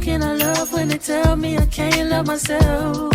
can I love when they tell me I can't love myself?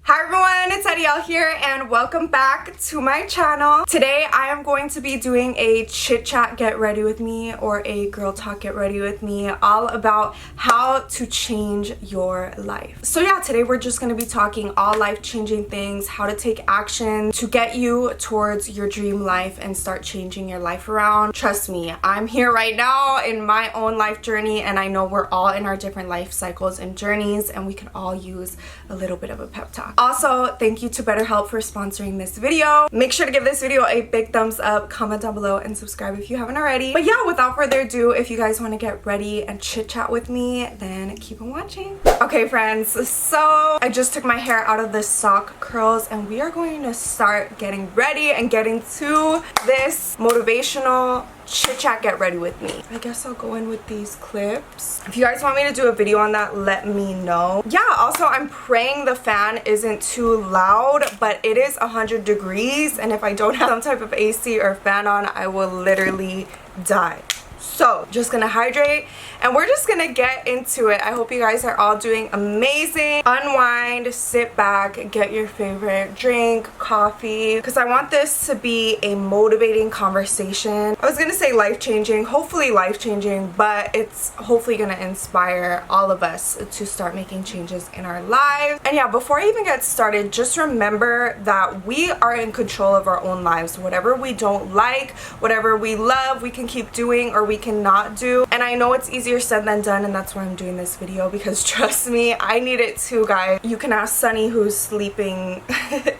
Hi everyone, it's Adyel here and welcome back to my channel. Today I am going to be doing a chit chat get ready with me, or a girl talk get ready with me, all about how to change your life. So yeah, today we're just going to be talking all life-changing things, how to take action to get you towards your dream life and start changing your life around. Trust me, I'm here right now in my own life journey, and I know we're all in our different life cycles and journeys, and we can all use a little bit of a pep talk. Also, thank you to BetterHelp for sponsoring this video. Make sure to give this video a big thumbs up, comment down below, and subscribe if you haven't already. But yeah, without further ado, if you guys want to get ready and chit chat with me, then keep on watching. Okay friends, so I just took my hair out of the sock curls and we are going to start getting ready and getting to this motivational chit chat get ready with me. I guess I'll go in with these clips. If you guys want me to do a video on that, let me know. Yeah, also I'm praying the fan isn't too loud, but it is 100 degrees, and if I don't have some type of AC or fan on, I will literally die. So just gonna hydrate and we're just gonna get into it. I hope you guys are all doing amazing. Unwind, sit back, get your favorite drink, coffee, because I want this to be a motivating conversation. I was gonna say life-changing, hopefully life-changing, but it's hopefully gonna inspire all of us to start making changes in our lives. And yeah, before I even get started, just remember that we are in control of our own lives. Whatever we don't like, whatever we love, we can keep doing or we cannot do. And I know it's easier said than done, and that's why I'm doing this video, because trust me, I need it too, guys. You can ask Sunny, who's sleeping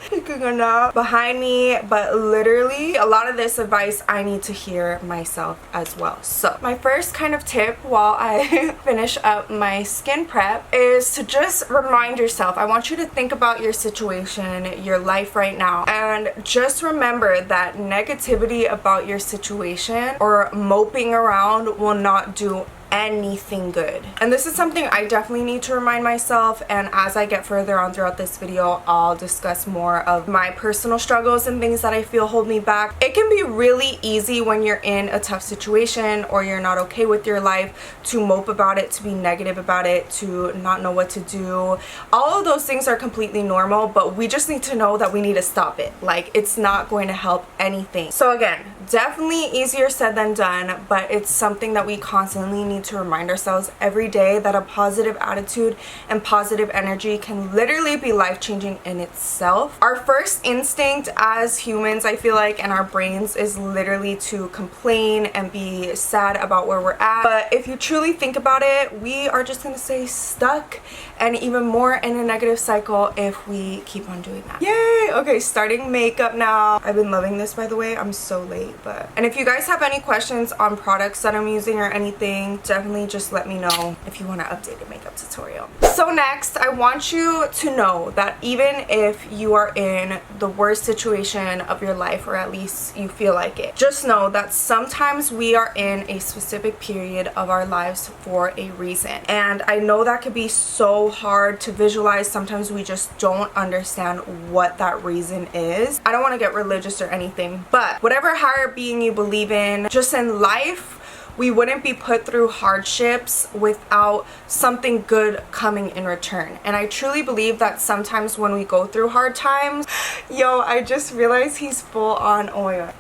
taking a nap behind me, but literally a lot of this advice I need to hear myself as well. So my first kind of tip while I finish up my skin prep is to just remind yourself. I want you to think about your situation, your life right now, and just remember that negativity about your situation or moping around will not do anything good. And this is something I definitely need to remind myself, and as I get further on throughout this video, I'll discuss more of my personal struggles and things that I feel hold me back. It can be really easy when you're in a tough situation or you're not okay with your life to mope about it, to be negative about it, to not know what to do. All of those things are completely normal, but we just need to know that we need to stop it. Like, it's not going to help anything. So again, definitely easier said than done, but it's something that we constantly need to remind ourselves every day, that a positive attitude and positive energy can literally be life-changing in itself. Our first instinct as humans, I feel like, and our brains is literally to complain and be sad about where we're at. But if you truly think about it, we are just gonna stay stuck and even more in a negative cycle if we keep on doing that. Yay! Okay, starting makeup now. I've been loving this, by the way. I'm so late, but... And if you guys have any questions on products that I'm using or anything, definitely just let me know if you want an updated makeup tutorial. So next, I want you to know that even if you are in the worst situation of your life, or at least you feel like it, just know that sometimes we are in a specific period of our lives for a reason. And I know that could be so hard to visualize. Sometimes we just don't understand what that reason is. I don't want to get religious or anything, but whatever higher being you believe in, just in life, we wouldn't be put through hardships without something good coming in return. And I truly believe that sometimes when we go through hard times, yo, I just realized he's full on oil.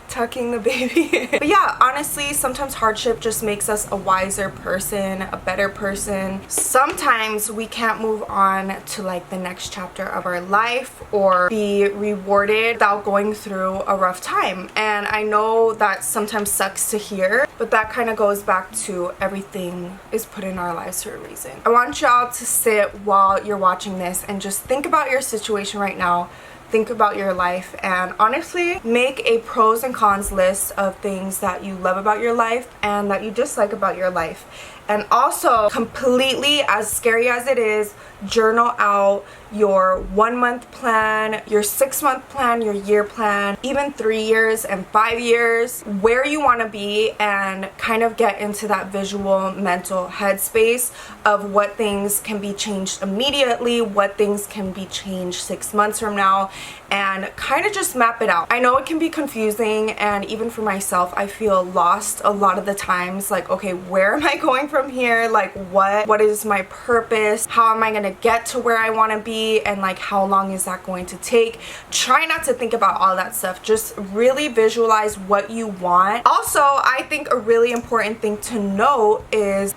Tucking the baby. But yeah, honestly, sometimes hardship just makes us a wiser person, a better person. Sometimes we can't move on to like the next chapter of our life or be rewarded without going through a rough time. And I know that sometimes sucks to hear, but that kind of goes back to everything is put in our lives for a reason. I want y'all to sit while you're watching this and just think about your situation right now. Think about your life, and honestly make a pros and cons list of things that you love about your life and that you dislike about your life. And also, completely, as scary as it is, journal out your 1 month plan, your 6 month plan, your year plan, even 3 years and 5 years, where you want to be, and kind of get into that visual mental headspace of what things can be changed immediately, what things can be changed 6 months from now, and kind of just map it out. I know it can be confusing, and even for myself, I feel lost a lot of the times. Like, okay, where am I going from here? Like, what is my purpose? How am I gonna get to where I want to be? And like, how long is that going to take? Try not to think about all that stuff. Just really visualize what you want. Also, I think a really important thing to note is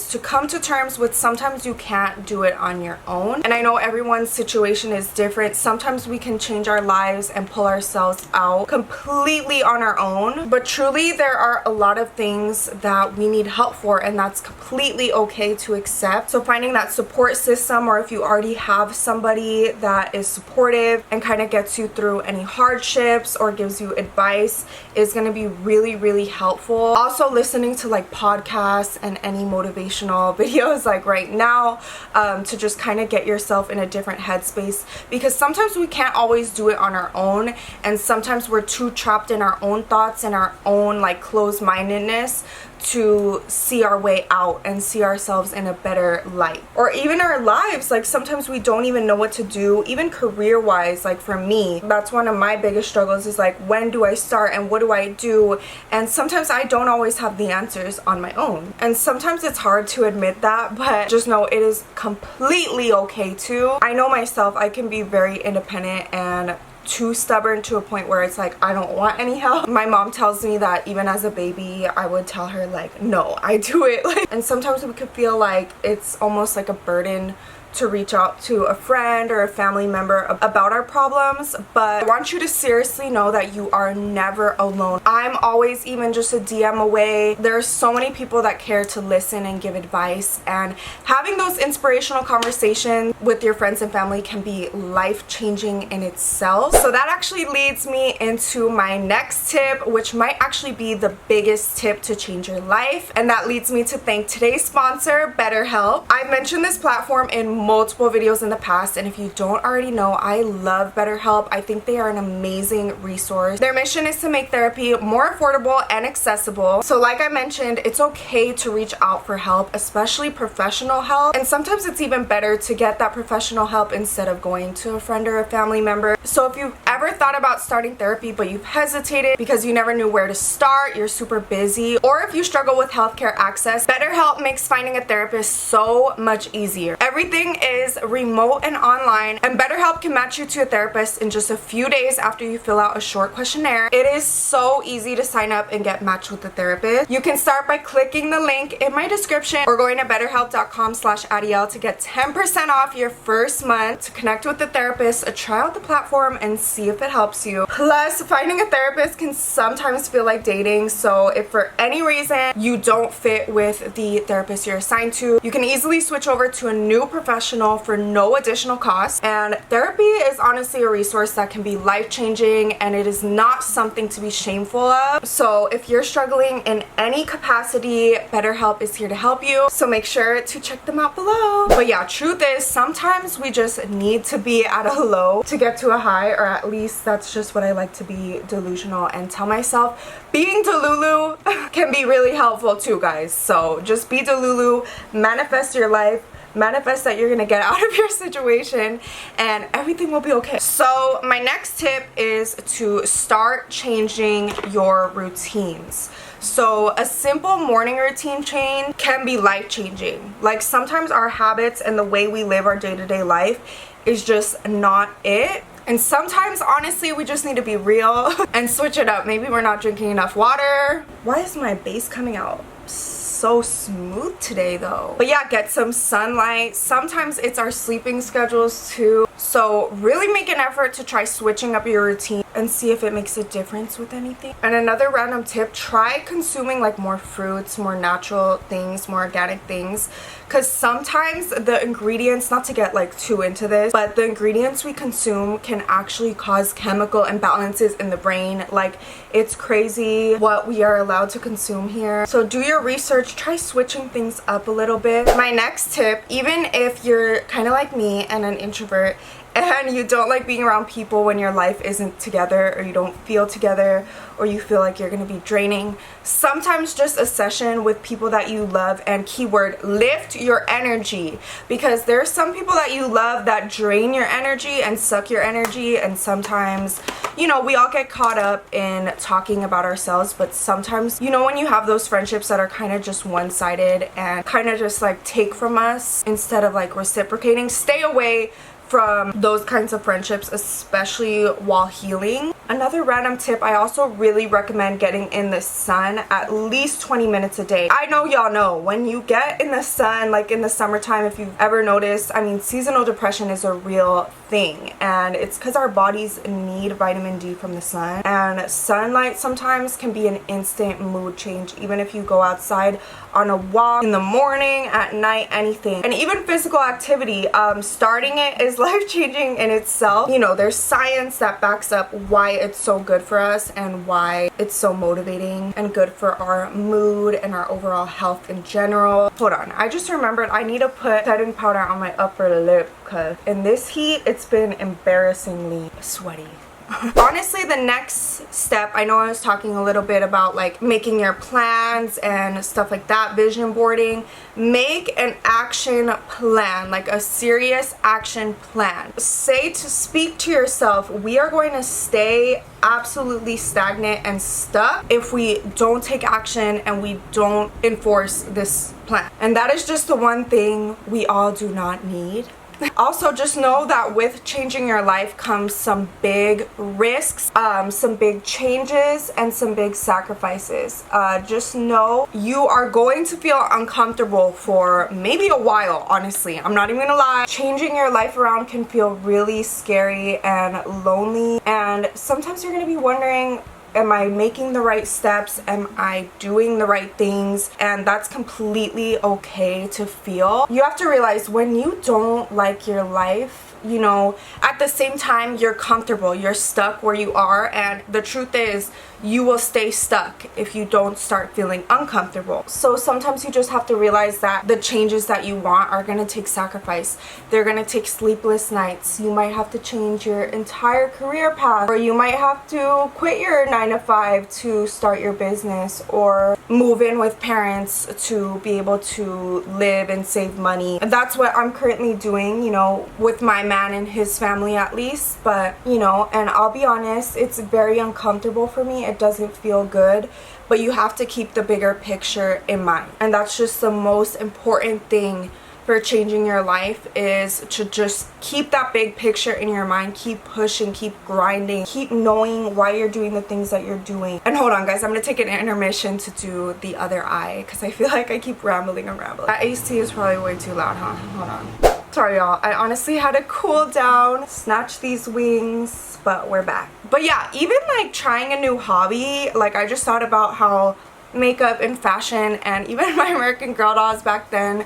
to come to terms with sometimes you can't do it on your own. And I know everyone's situation is different. Sometimes we can change our lives and pull ourselves out completely on our own, but truly there are a lot of things that we need help for, and that's completely okay to accept. So finding that support system, or if you already have somebody that is supportive and kind of gets you through any hardships or gives you advice, is going to be really helpful. Also, listening to like podcasts and any motivational videos like right now, to just kind of get yourself in a different headspace, because sometimes we can't always do it on our own, and sometimes we're too trapped in our own thoughts and our own like closed-mindedness to see our way out and see ourselves in a better light. Or even our lives, like sometimes we don't even know what to do, even career wise. Like for me, that's one of my biggest struggles, is like, when do I start and what do I do? And sometimes I don't always have the answers on my own, and sometimes it's hard to admit that, but just know it is completely okay to. I know myself, I can be very independent and too stubborn to a point where it's like I don't want any help. My mom tells me that even as a baby I would tell her like, no, I do it. And sometimes we could feel like it's almost like a burden to reach out to a friend or a family member about our problems, but I want you to seriously know that you are never alone. I'm always even just a DM away. There are so many people that care to listen and give advice, and having those inspirational conversations with your friends and family can be life-changing in itself. So that actually leads me into my next tip, which might actually be the biggest tip to change your life, and that leads me to thank today's sponsor, BetterHelp. I've mentioned this platform in multiple videos in the past, and if you don't already know, I love BetterHelp. I think they are an amazing resource. Their mission is to make therapy more affordable and accessible. So like I mentioned, it's okay to reach out for help, especially professional help, and sometimes it's even better to get that professional help instead of going to a friend or a family member. So if you've ever thought about starting therapy but you've hesitated because you never knew where to start, you're super busy, or if you struggle with healthcare access, BetterHelp makes finding a therapist so much easier. Everything is remote and online, and BetterHelp can match you to a therapist in just a few days after you fill out a short questionnaire. It is so easy to sign up and get matched with a therapist. You can start by clicking the link in my description or going to betterhelp.com/Adyel to get 10% off your first month, to connect with the therapist, try out the platform, and see if it helps you. Plus, finding a therapist can sometimes feel like dating, so if for any reason you don't fit with the therapist you're assigned to, you can easily switch over to a new professional for no additional cost. And therapy is honestly a resource that can be life-changing, and it is not something to be shameful of. So if you're struggling in any capacity, BetterHelp is here to help you, so make sure to check them out below. But yeah, truth is, sometimes we just need to be at a low to get to a high, or at least that's just what I like to be delusional and tell myself. Being delulu can be really helpful too, guys. So just be delulu, manifest your life, manifest that you're gonna get out of your situation, and everything will be okay. So my next tip is to start changing your routines. So a simple morning routine change can be life-changing. Like sometimes our habits and the way we live our day-to-day life is just not it. And sometimes, honestly, we just need to be real and switch it up. Maybe we're not drinking enough water. Why is my base coming out so smooth today though? But yeah, get some sunlight. Sometimes it's our sleeping schedules too. So really make an effort to try switching up your routine and see if it makes a difference with anything. And another random tip, try consuming like more fruits, more natural things, more organic things, because sometimes the ingredients, not to get like too into this, but the ingredients we consume can actually cause chemical imbalances in the brain. Like, it's crazy what we are allowed to consume here. So do your research, try switching things up a little bit. My next tip, even if you're kind of like me and an introvert, and you don't like being around people when your life isn't together, or you don't feel together, or you feel like you're going to be draining, sometimes just a session with people that you love, and keyword, lift your energy, because there are some people that you love that drain your energy and suck your energy. And sometimes, you know, we all get caught up in talking about ourselves, but sometimes, you know, when you have those friendships that are kind of just one-sided and kind of just like take from us instead of like reciprocating, stay away from those kinds of friendships, especially while healing. Another random tip, I also really recommend getting in the sun at least 20 minutes a day. I know y'all know, when you get in the sun, like in the summertime, if you've ever noticed, I mean, seasonal depression is a real thing, and it's because our bodies need vitamin D from the sun, and sunlight sometimes can be an instant mood change, even if you go outside on a walk in the morning, at night, anything. And even physical activity, starting it is life-changing in itself. You know, there's science that backs up why it's so good for us and why it's so motivating and good for our mood and our overall health in general. Hold on, I just remembered I need to put setting powder on my upper lip, because in this heat it's been embarrassingly sweaty. Honestly, the next step, I know I was talking a little bit about like making your plans and stuff like that, vision boarding. Make an action plan, like a serious action plan. Speak to yourself, we are going to stay absolutely stagnant and stuck if we don't take action and we don't enforce this plan. And that is just the one thing we all do not need. Also, just know that with changing your life comes some big risks, some big changes, and some big sacrifices. Just know you are going to feel uncomfortable for maybe a while, honestly. I'm not even gonna lie. Changing your life around can feel really scary and lonely, and sometimes you're gonna be wondering, am I making the right steps? Am I doing the right things? And that's completely okay to feel. You have to realize, when you don't like your life, you know, at the same time you're comfortable, you're stuck where you are, and the truth is you will stay stuck if you don't start feeling uncomfortable. So sometimes you just have to realize that the changes that you want are going to take sacrifice. They're going to take sleepless nights. You might have to change your entire career path, or you might have to quit your 9-to-5 to start your business, or move in with parents to be able to live and save money. That's what I'm currently doing, you know, with my man and his family at least. But, you know, and I'll be honest, it's very uncomfortable for me. It doesn't feel good, but you have to keep the bigger picture in mind. And that's just the most important thing for changing your life, is to just keep that big picture in your mind. Keep pushing, keep grinding, keep knowing why you're doing the things that you're doing. And hold on guys, I'm gonna take an intermission to do the other eye, because I feel like I keep rambling and rambling. That AC is probably way too loud, huh? Hold on. Sorry y'all, I honestly had to cool down, snatch these wings, but we're back. But yeah, even like trying a new hobby, like I just thought about how makeup and fashion and even my American Girl dolls back then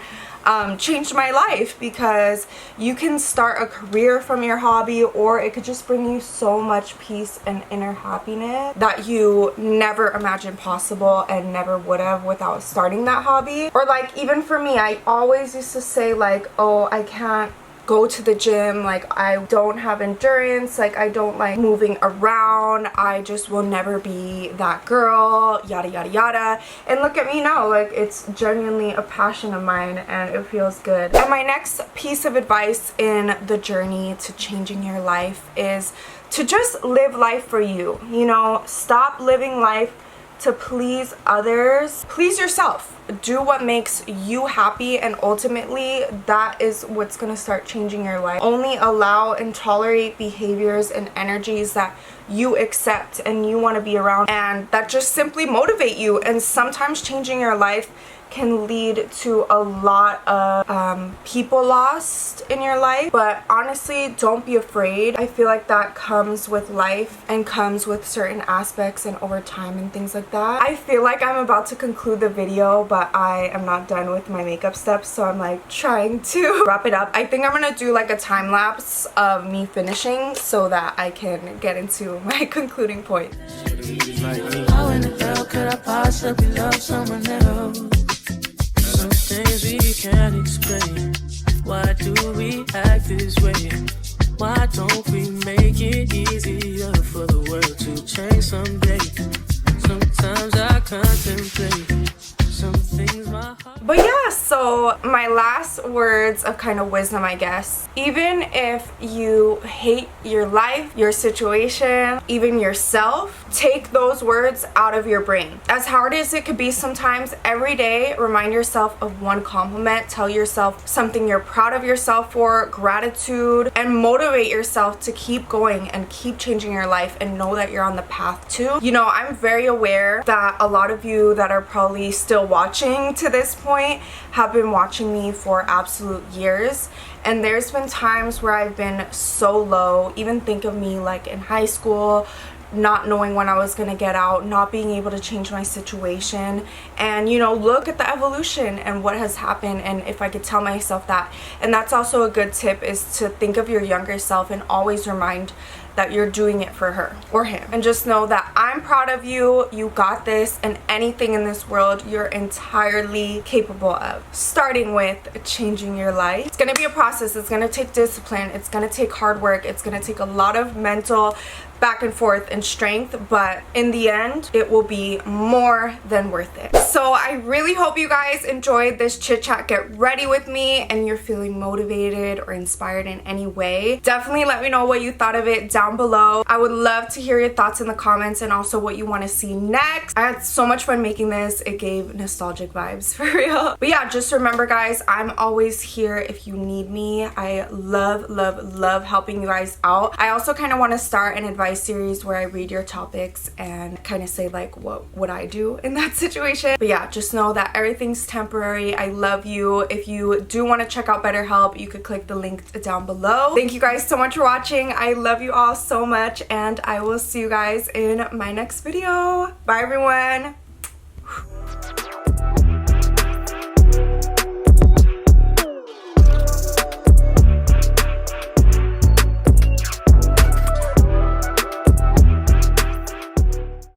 changed my life, because you can start a career from your hobby, or it could just bring you so much peace and inner happiness that you never imagined possible and never would have without starting that hobby. Or like, even for me, I always used to say like, oh, I can't go to the gym, like I don't have endurance, like I don't like moving around, I just will never be that girl, yada yada yada. And look at me now, like it's genuinely a passion of mine and it feels good. And my next piece of advice in the journey to changing your life is to just live life for you. You know, stop living life to please others. Please yourself. Do what makes you happy, and ultimately that is what's gonna start changing your life. Only allow and tolerate behaviors and energies that you accept and you want to be around, and that just simply motivate you. And sometimes changing your life can lead to a lot of people lost in your life, but honestly, don't be afraid. I feel like that comes with life and comes with certain aspects and over time and things like that. I feel like I'm about to conclude the video, but I am not done with my makeup steps, so I'm like trying to wrap it up. I think I'm gonna do like a time lapse of me finishing so that I can get into my concluding point. How in the hell could I possibly love someone else? Some things we can't explain. Why do we act this way? Why don't we make it easier for the world to change someday? Sometimes I contemplate some things my heart. But yeah, so my last words of kind of wisdom, I guess. Even if you hate your life, your situation, even yourself, take those words out of your brain. As hard as it could be sometimes, every day, remind yourself of one compliment. Tell yourself something you're proud of yourself for, gratitude, and motivate yourself to keep going and keep changing your life and know that you're on the path too. You know, I'm very aware that a lot of you that are probably still watching to this point have been watching me for absolute years, and there's been times where I've been so low. Even think of me like in high school, not knowing when I was gonna get out, not being able to change my situation, and you know, look at the evolution and what has happened. And if I could tell myself that, and that's also a good tip, is to think of your younger self and always remind that you're doing it for her or him, and just know that I'm proud of you. You got this, and anything in this world you're entirely capable of, starting with changing your life. It's gonna be a process. It's gonna take discipline, it's gonna take hard work, it's gonna take a lot of mental back and forth and strength, but in the end it will be more than worth it. So I really hope you guys enjoyed this chit chat get ready with me, and you're feeling motivated or inspired in any way. Definitely let me know what you thought of it down below. I would love to hear your thoughts in the comments, and also what you want to see next. I had so much fun making this. It gave nostalgic vibes for real. But yeah, just remember guys, I'm always here if you need me. I love helping you guys out. I also kind of want to start an advice series where I read your topics and kind of say like what would I do in that situation. But yeah, just know that everything's temporary. I love you. If you do want to check out BetterHelp, you could click the link down below. Thank you guys so much for watching. I love you all so much, and I will see you guys in my next video. Bye everyone.